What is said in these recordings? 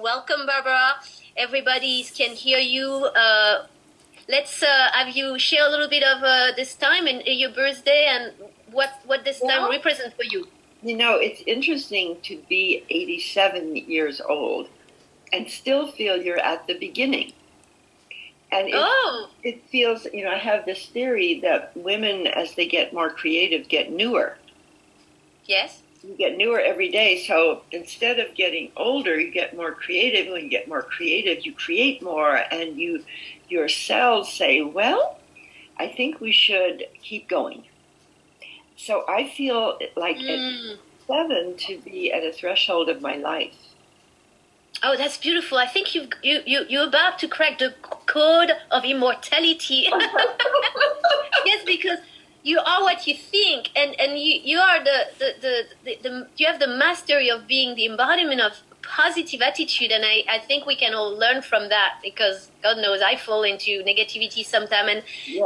welcome, Barbara. Everybody can hear you. Let's have you share a little bit of this time and your birthday and what this time represents for you. You know, it's interesting to be 87 years old and still feel you're at the beginning. And it feels, you know, I have this theory that women, as they get more creative, get newer. Yes. You get newer every day. So instead of getting older, you get more creative. When you get more creative, you create more. And your cells say, well, I think we should keep going. So I feel like at 7 to be at a threshold of my life. Oh, that's beautiful. I think you're about to crack the code of immortality. Yes, because you are what you think, and you are you have the mastery of being the embodiment of positive attitude, and I think we can all learn from that, because God knows I fall into negativity sometimes, and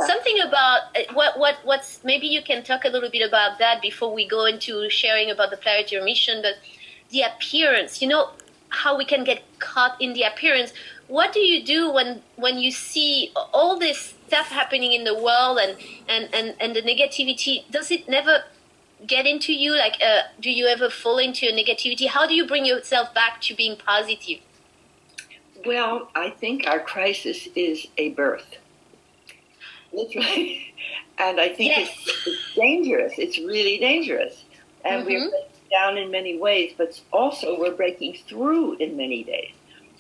something about what's maybe you can talk a little bit about that before we go into sharing about the Planetary mission, but the appearance, you know, how we can get caught in the appearance. What do you do when you see all this stuff happening in the world and the negativity? Does it never get into you? Like, do you ever fall into a negativity? How do you bring yourself back to being positive? Well, I think our crisis is a birth. Literally. And I think it's dangerous. It's really dangerous. And we're breaking down in many ways, but also we're breaking through in many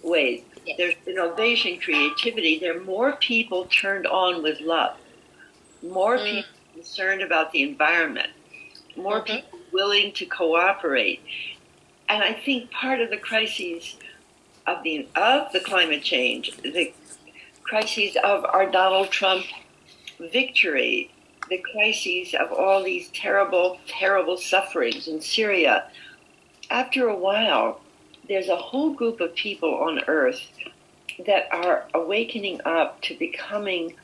ways. Yes. There's innovation, creativity. There are more people turned on with love, more people concerned about the environment, more people willing to cooperate. And I think part of the crises of the climate change, the crises of our Donald Trump victory, the crises of all these terrible, terrible sufferings in Syria, after a while, there's a whole group of people on Earth that are awakening up to becoming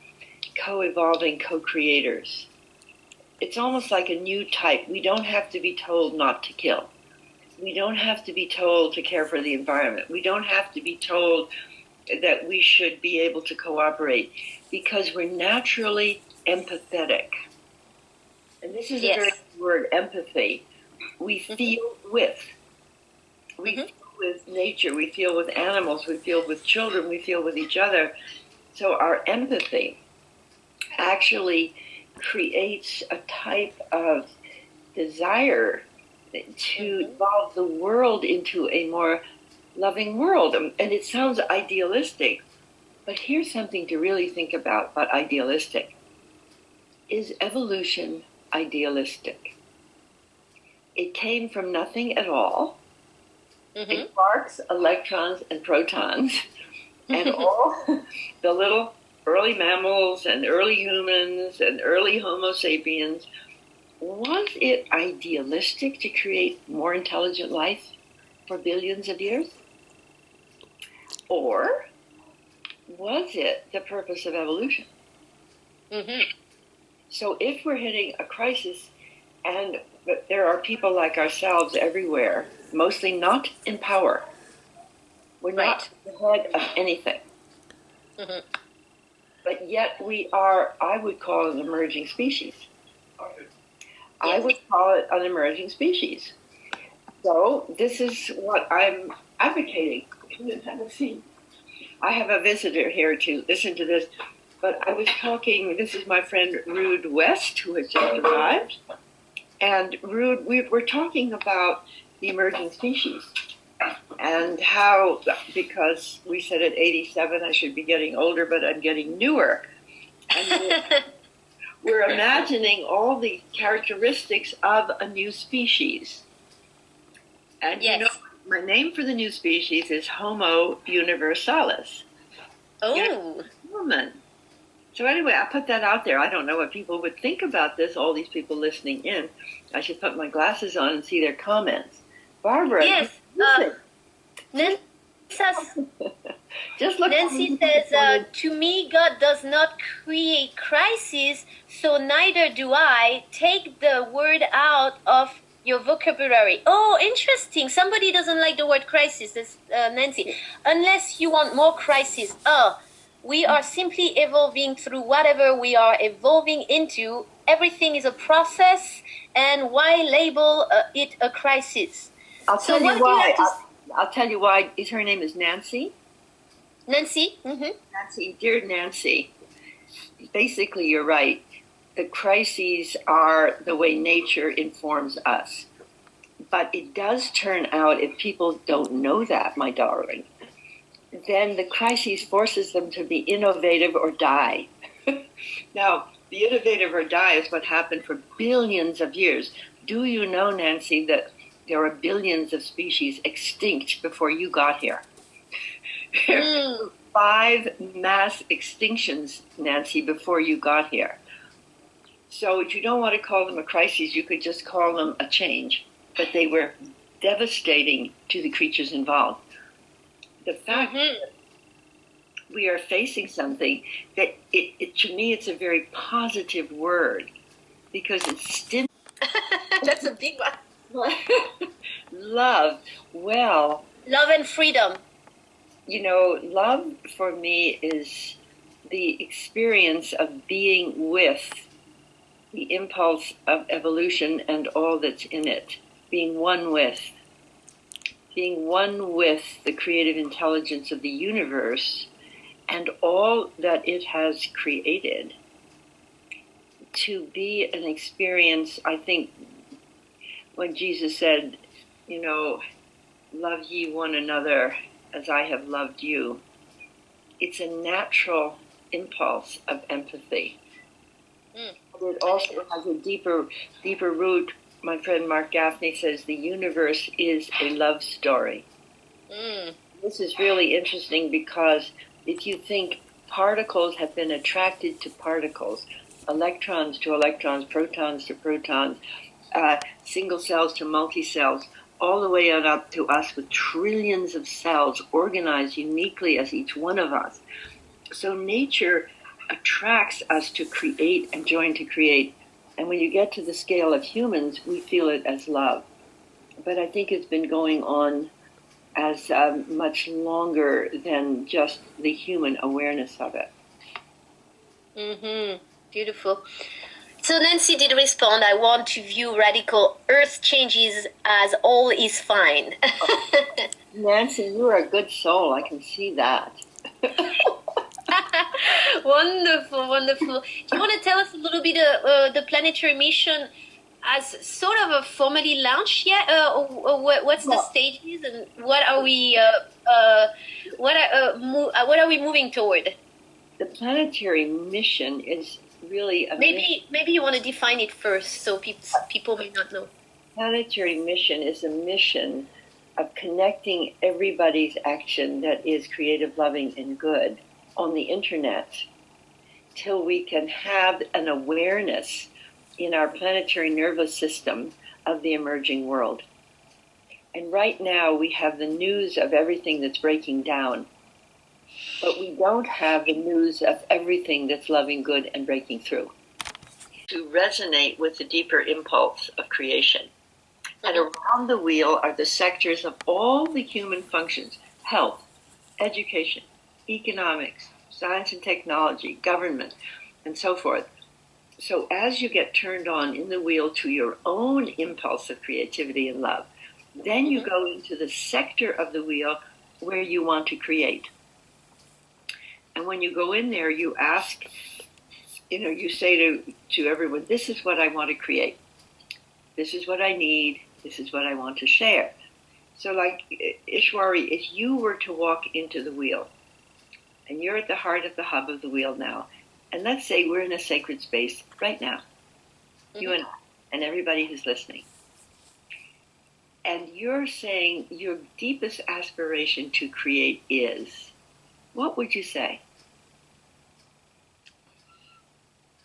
co-evolving co-creators. It's almost like a new type. We don't have to be told not to kill. We don't have to be told to care for the environment. We don't have to be told that we should be able to cooperate, because we're naturally empathetic. And this is a very good word, empathy. We feel with. We feel with nature, we feel with animals, we feel with children, we feel with each other. So our empathy actually creates a type of desire to evolve the world into a more loving world. And it sounds idealistic, but here's something to really think about idealistic. Is evolution idealistic? It came from nothing at all. It quarks, electrons, and protons, and all the little early mammals and early humans and early Homo sapiens. Was it idealistic to create more intelligent life for billions of years? Or was it the purpose of evolution? So if we're hitting a crisis, and there are people like ourselves everywhere, mostly not in power. We're not the head of anything. But yet we are, I would call it an emerging species. I would call it an emerging species. So this is what I'm advocating. I have a visitor here to listen to this, but I was talking, this is my friend Rude West, who has just arrived. And Rude, we're talking about the emerging species and how, because we said at 87 I should be getting older, but I'm getting newer. And we're imagining all the characteristics of a new species. And you know, my name for the new species is Homo universalis. Human. So anyway, I put that out there. I don't know what people would think about this, all these people listening in. I should put my glasses on and see their comments. Barbara. Yes. Nancy says, to me, God does not create crises, so neither do I. Take the word out of your vocabulary. Oh, interesting. Somebody doesn't like the word crisis. That's Nancy. Unless you want more crisis. We are simply evolving through whatever we are evolving into. Everything is a process, and why label it a crisis? I'll tell you why. I'll tell you why. Her name is Nancy. Nancy? Mm-hmm. Nancy, dear Nancy, basically you're right. The crises are the way nature informs us. But it does turn out, if people don't know that, my darling, then the crisis forces them to be innovative or die. Now, the innovative or die is what happened for billions of years. Do you know, Nancy, that there are billions of species extinct before you got here? 5 mass extinctions, Nancy, before you got here. So if you don't want to call them a crisis, you could just call them a change. But they were devastating to the creatures involved. The fact that we are facing something that, to me, it's a very positive word because it's That's a big one. Love. Well, love and freedom. You know, love for me is the experience of being with the impulse of evolution and all that's in it. Being one with the creative intelligence of the universe and all that it has created. To be an experience, I think, when Jesus said, you know, love ye one another as I have loved you, it's a natural impulse of empathy. But it also has a deeper root. My friend Mark Gaffney says the universe is a love story. This is really interesting because if you think particles have been attracted to particles, electrons to electrons, protons to protons, single cells to multi-cells, all the way on up to us with trillions of cells organized uniquely as each one of us. So nature attracts us to create and join to create. And when you get to the scale of humans, we feel it as love. But I think it's been going on as much longer than just the human awareness of it. Beautiful. So Nancy did respond, I want to view radical earth changes as all is fine. Nancy, you are a good soul. I can see that. Wonderful, wonderful. Do you want to tell us a little bit the Planetary mission as sort of a formally launched yet? What's the stages and what are we moving toward? The Planetary mission is really maybe you want to define it first so people may not know. Planetary mission is a mission of connecting everybody's action that is creative, loving, and good on the internet till we can have an awareness in our planetary nervous system of the emerging world. And right now we have the news of everything that's breaking down, but we don't have the news of everything that's loving, good, and breaking through. To resonate with the deeper impulse of creation. And around the wheel are the sectors of all the human functions: health, education, economics, science and technology, government, and so forth. So as you get turned on in the wheel to your own impulse of creativity and love, then you go into the sector of the wheel where you want to create. And when you go in there, you ask, you say to everyone, this is what I want to create. This is what I need. This is what I want to share. So like Ishwari, if you were to walk into the wheel, and you're at the heart of the hub of the wheel now, and let's say we're in a sacred space right now, you and I, and everybody who's listening, and you're saying your deepest aspiration to create is, what would you say?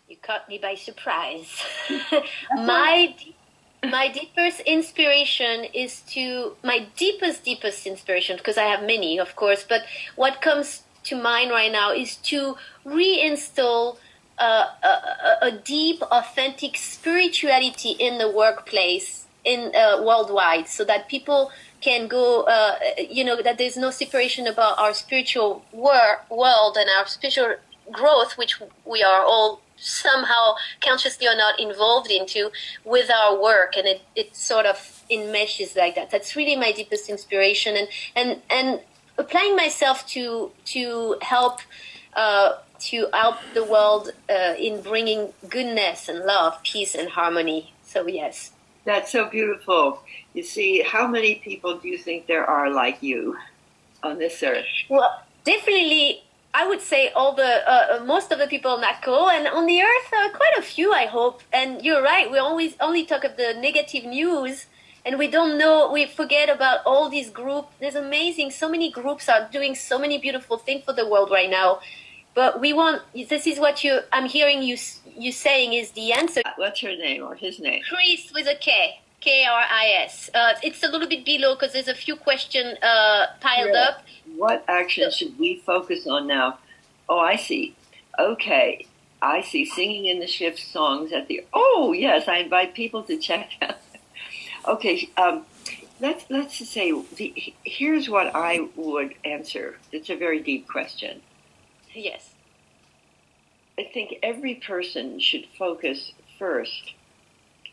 You caught me by surprise. My deepest inspiration is my deepest inspiration, because I have many, of course, but what comes to mind right now is to reinstall a deep, authentic spirituality in the workplace in worldwide, so that people can go, that there's no separation about our spiritual world and our spiritual growth, which we are all somehow consciously or not involved into, with our work, and it sort of enmeshes like that. That's really my deepest inspiration, and applying myself to help the world in bringing goodness and love, peace and harmony. So yes. That's so beautiful. You see, how many people do you think there are like you on this earth? Well, definitely, I would say all the most of the people on NACO, and on the earth, quite a few, I hope. And you're right, we always only talk of the negative news, and we don't know, we forget about all these groups. There's amazing, so many groups are doing so many beautiful things for the world right now. But we want, this is what I'm hearing you saying is the answer. What's her name or his name? Chris with a K. K-R-I-S. It's a little bit below because there's a few questions piled up. What action should we focus on now? Oh, I see. Okay. I see. Singing in the shift songs at the... Oh, yes. I invite people to check out. Okay. Let's just say, here's what I would answer. It's a very deep question. Yes. I think every person should focus first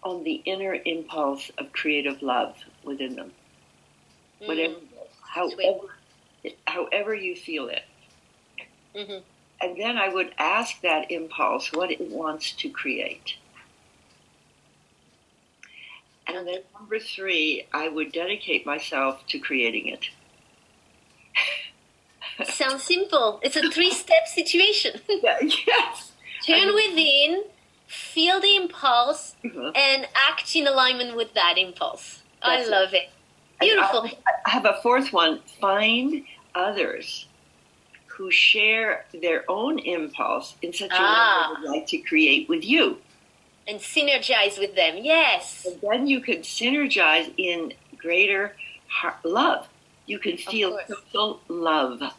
on the inner impulse of creative love within them. Whatever, however you feel it. Mm-hmm. And then I would ask that impulse what it wants to create. And then number 3, I would dedicate myself to creating it. Sounds simple. It's a 3-step situation. Yes. Turn within, feel the impulse, mm-hmm. and act in alignment with that impulse. I love it. Beautiful. I have a 4th one. Find others who share their own impulse in such a way they would like to create with you. And synergize with them, yes. And then you can synergize in greater love. You can feel total love.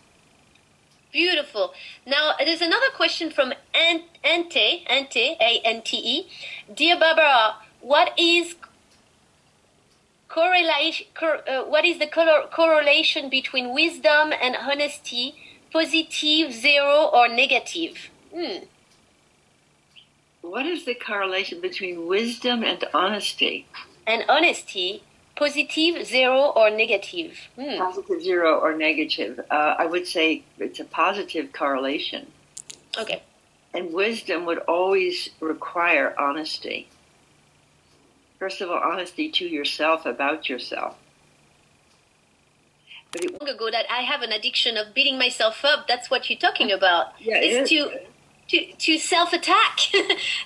Beautiful. Now, there's another question from Ante, A-N-T-E. Dear Barbara, what is the correlation between wisdom and honesty, positive, 0, or negative? What is the correlation between wisdom and honesty? And honesty, positive, 0, or negative? Positive, 0, or negative. I would say it's a positive correlation. Okay. And wisdom would always require honesty. First of all, honesty to yourself about yourself. But long ago that I have an addiction of beating myself up. That's what you're talking about. Yeah, it's to self-attack.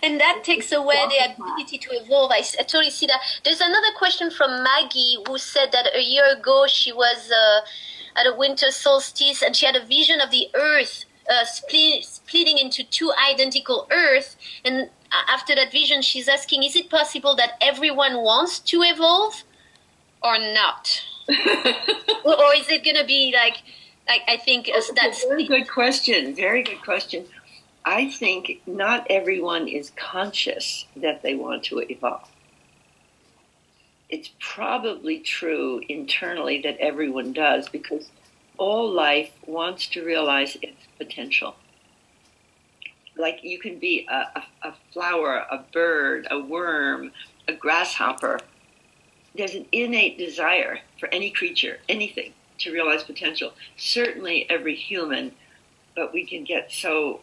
And that takes away the ability to evolve. I totally see that. There's another question from Maggie, who said that a year ago she was at a winter solstice and she had a vision of the earth splitting into 2 identical earths. And after that vision, she's asking, is it possible that everyone wants to evolve or not? Or is it going to be like I think that's... Very good question. Very good question. I think not everyone is conscious that they want to evolve. It's probably true internally that everyone does, because all life wants to realize its potential. Like you can be a flower, a bird, a worm, a grasshopper. There's an innate desire for any creature, anything, to realize potential. Certainly every human, but we can get so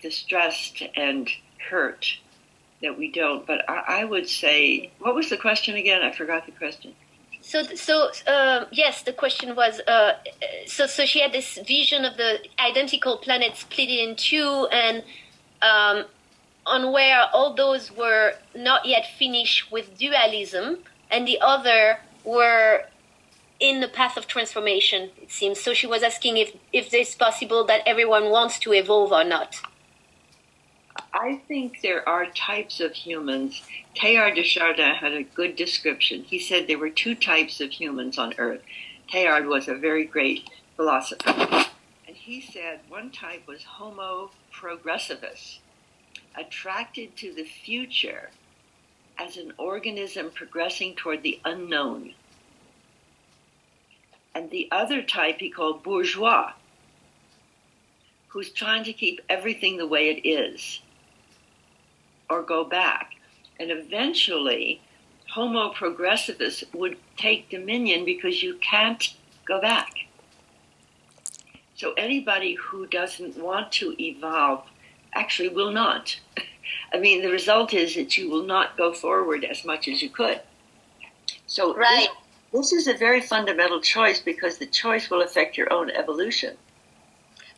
distressed and hurt that we don't. But I would say, what was the question again? I forgot the question. So yes, the question was, so she had this vision of the identical planets split in 2, and on where all those were not yet finished with dualism, and the other were in the path of transformation, it seems. So she was asking if it's possible that everyone wants to evolve or not. I think there are types of humans. Teilhard de Chardin had a good description. He said there were 2 types of humans on Earth. Teilhard was a very great philosopher. And he said one type was Homo progressivus, attracted to the future as an organism progressing toward the unknown. And the other type he called bourgeois, who's trying to keep everything the way it is or go back. And eventually, Homo progressivus would take dominion because you can't go back. So anybody who doesn't want to evolve actually will not. I mean, the result is that you will not go forward as much as you could. So right. This is a very fundamental choice because the choice will affect your own evolution.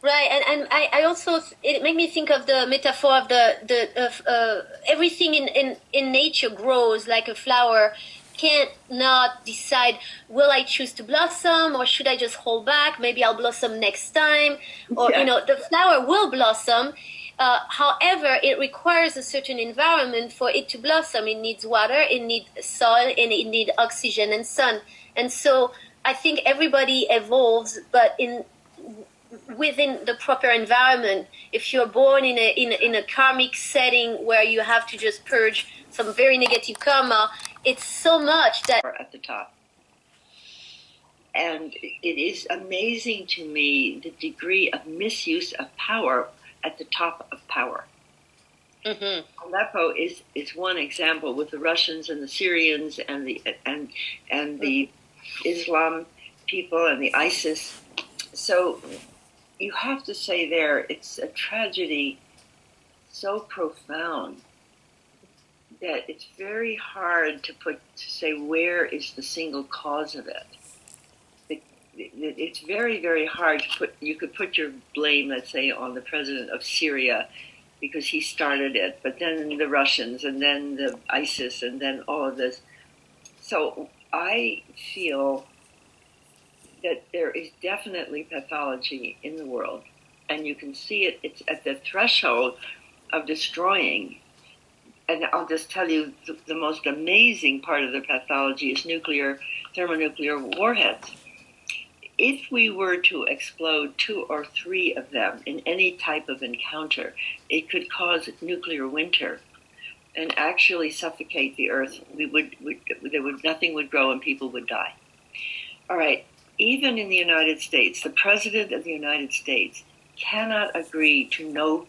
Right, and I also, it made me think of the metaphor of everything in nature grows like a flower. Can't not decide, will I choose to blossom or should I just hold back? Maybe I'll blossom next time. Or, the flower will blossom. However, it requires a certain environment for it to blossom. It needs water, it needs soil, and it needs oxygen and sun. And so I think everybody evolves, but within the proper environment. If you're born in a karmic setting where you have to just purge some very negative karma, it's so much that at the top. And it is amazing to me the degree of misuse of power at the top of power. Mm-hmm. Aleppo is one example with the Russians and the Syrians and the Islam people and the ISIS. So you have to say there, it's a tragedy so profound that it's very hard to say where is the single cause of it. It's very, very hard to you could put your blame, let's say, on the president of Syria because he started it, but then the Russians and then the ISIS and then all of this. So I feel that there is definitely pathology in the world, and you can see it. It's at the threshold of destroying. And I'll just tell you, the most amazing part of the pathology is thermonuclear warheads. If we were to explode 2 or 3 of them in any type of encounter, it could cause nuclear winter and actually suffocate the earth. Nothing would grow and people would die. All right. Even in the United States, the President of the United States cannot agree to no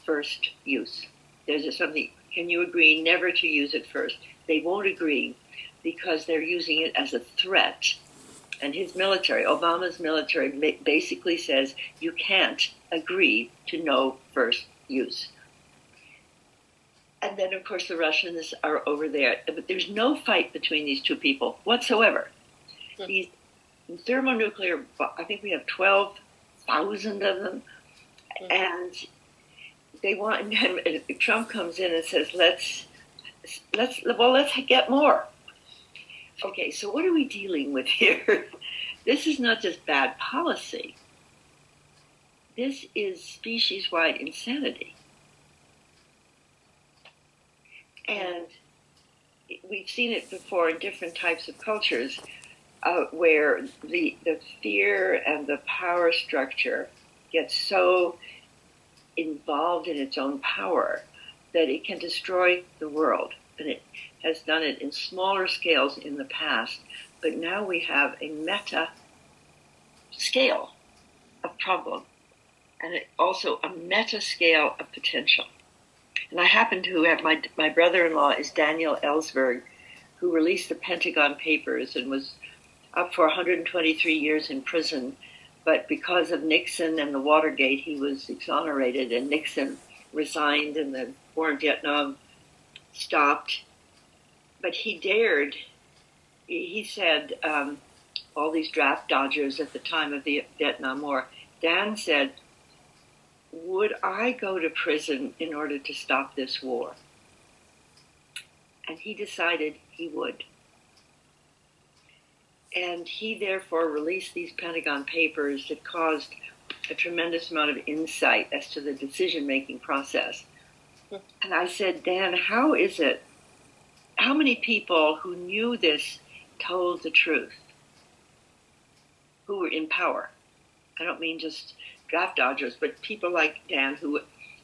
first use. There's something, can you agree never to use it first? They won't agree because they're using it as a threat. And his military, Obama's military, basically says you can't agree to no first use. And then, of course, the Russians are over there. But there's no fight between these two people whatsoever. Mm-hmm. These thermonuclear, I think we have 12,000 of them, and they want. And Trump comes in and says, "Let's get more." Okay, so what are we dealing with here? This is not just bad policy. This is species-wide insanity, and we've seen it before in different types of cultures. Where the fear and the power structure gets so involved in its own power that it can destroy the world. And it has done it in smaller scales in the past, but now we have a meta scale of problem and also a meta scale of potential. And I happen to have my brother-in-law is Daniel Ellsberg, who released the Pentagon Papers and was up for 123 years in prison, but because of Nixon and the Watergate, he was exonerated, and Nixon resigned, and the war in Vietnam stopped. But he dared. He said, all these draft dodgers at the time of the Vietnam War. Dan said, "Would I go to prison in order to stop this war?" And he decided he would. And he therefore released these Pentagon Papers that caused a tremendous amount of insight as to the decision-making process. And I said, Dan, how many people who knew this told the truth, who were in power? I don't mean just draft dodgers, but people like Dan who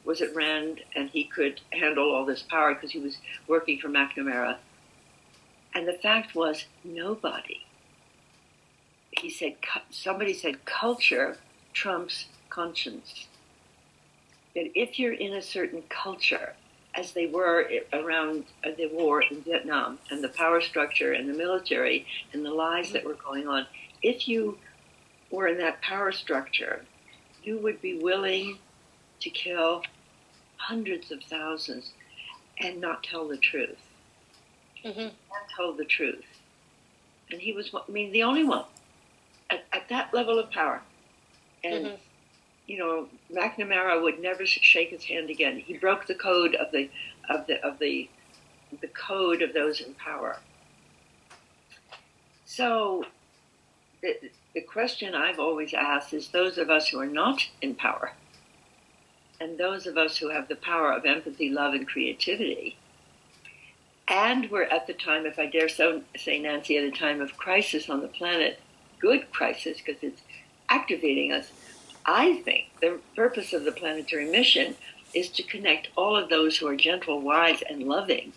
was at Rand, and he could handle all this power because he was working for McNamara. And the fact was, nobody. He said, somebody said, culture trumps conscience. That if you're in a certain culture, as they were around the war in Vietnam, and the power structure and the military and the lies that were going on, if you were in that power structure, you would be willing to kill hundreds of thousands and not tell the truth. And told the truth. And he was, the only one at that level of power. And McNamara would never shake his hand again. He broke the code of the code of those in power. So the question I've always asked is, those of us who are not in power, and those of us who have the power of empathy, love, and creativity, and we're at the time, if I dare so say, Nancy, at a time of crisis on the planet, good crisis, because it's activating us. I think the purpose of the planetary mission is to connect all of those who are gentle, wise, and loving,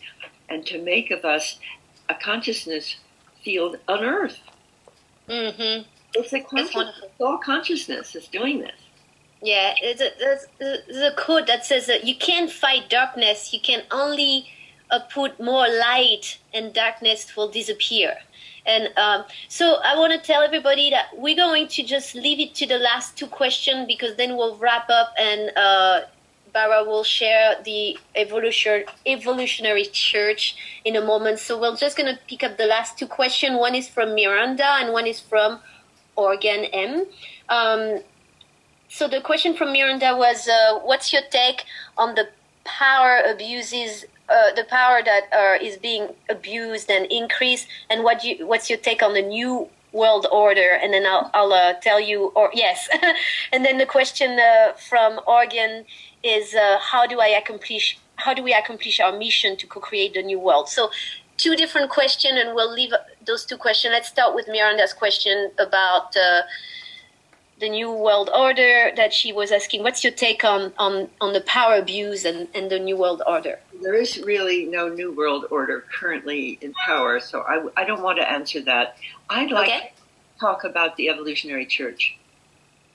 and to make of us a consciousness field on Earth. It's a consciousness. It's all consciousness is doing this. Yeah, there's a quote that says that you can't fight darkness, you can only put more light, and darkness will disappear. And so I want to tell everybody that we're going to just leave it to the last two questions, because then we'll wrap up, and Bara will share the evolutionary church in a moment. So we're just going to pick up the last two questions. One is from Miranda and one is from Organ M. So the question from Miranda was, what's your take on the power abuses, the power that is being abused and increased, and what's your take on the new world order? And then I'll tell you, or yes. And then the question from Organ is, how do we accomplish our mission to co-create the new world? So two different questions, and we'll leave those two questions. Let's start with Miranda's question about the new world order, that she was asking, what's your take on the power abuse and the new world order? There is really no new world order currently in power, so I don't want to answer that. I'd like to talk about the evolutionary church.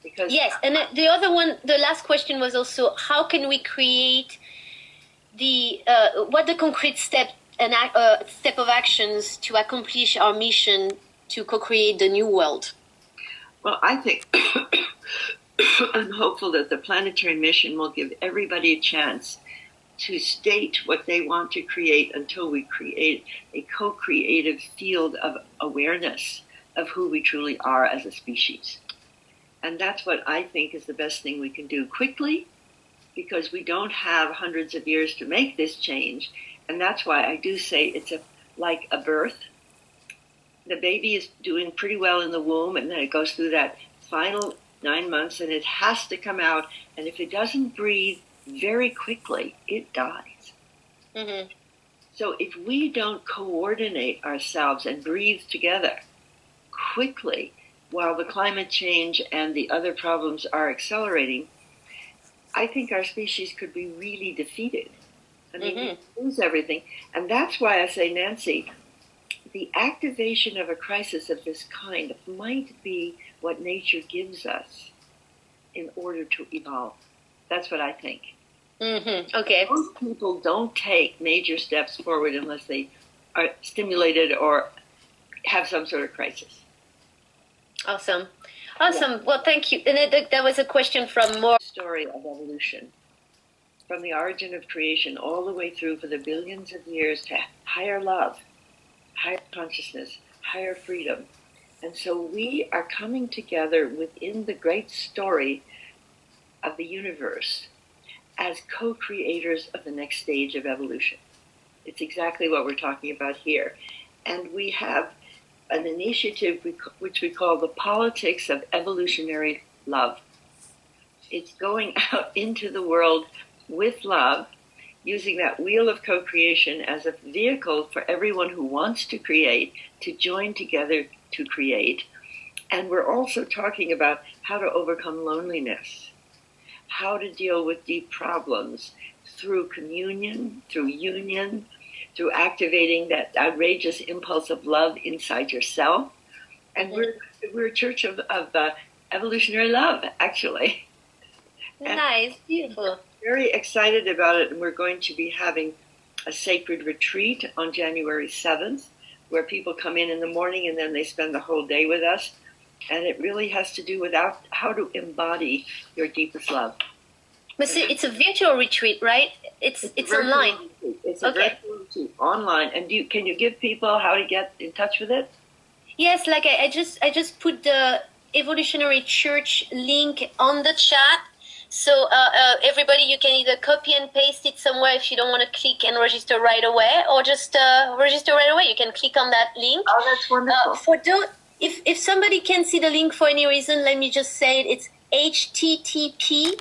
Because yes, and the other one, the last question was also, how can we create what the concrete step of actions to accomplish our mission to co-create the new world? Well, I think I'm hopeful that the planetary mission will give everybody a chance to state what they want to create until we create a co-creative field of awareness of who we truly are as a species. And that's what I think is the best thing we can do quickly, because we don't have hundreds of years to make this change. And that's why I do say it's like a birth. The baby is doing pretty well in the womb, and then it goes through that final 9 months, and it has to come out. And if it doesn't breathe very quickly, it dies. So if we don't coordinate ourselves and breathe together quickly, while the climate change and the other problems are accelerating, I think our species could be really defeated. I mean, we lose everything. And that's why I say, Nancy, the activation of a crisis of this kind might be what nature gives us in order to evolve. That's what I think. Okay. Most people don't take major steps forward unless they are stimulated or have some sort of crisis. Awesome. Yeah. Well, thank you. And there was a question from more. Story of evolution, from the origin of creation all the way through for the billions of years to higher love, higher consciousness, higher freedom. And so we are coming together within the great story of the universe as co-creators of the next stage of evolution. It's exactly what we're talking about here. And we have an initiative which we call the politics of evolutionary love. It's going out into the world with love, using that wheel of co-creation as a vehicle for everyone who wants to create to join together to create. And we're also talking about how to overcome loneliness. how to deal with deep problems through communion, through union, through activating that outrageous impulse of love inside yourself. And we're a church of evolutionary love, actually. Nice, beautiful. Very excited about it, and we're going to be having a sacred retreat on January 7th, where people come in the morning and then they spend the whole day with us. And it really has to do with how to embody your deepest love. But see, it's a virtual retreat, right? It's online. Retreat. It's a virtual retreat, online. And can you give people how to get in touch with it? Yes, like I just put the Evolutionary Church link on the chat. So everybody, you can either copy and paste it somewhere if you don't want to click and register right away, or just register right away. You can click on that link. Oh, that's wonderful. If somebody can see the link for any reason, let me just say it. It's http://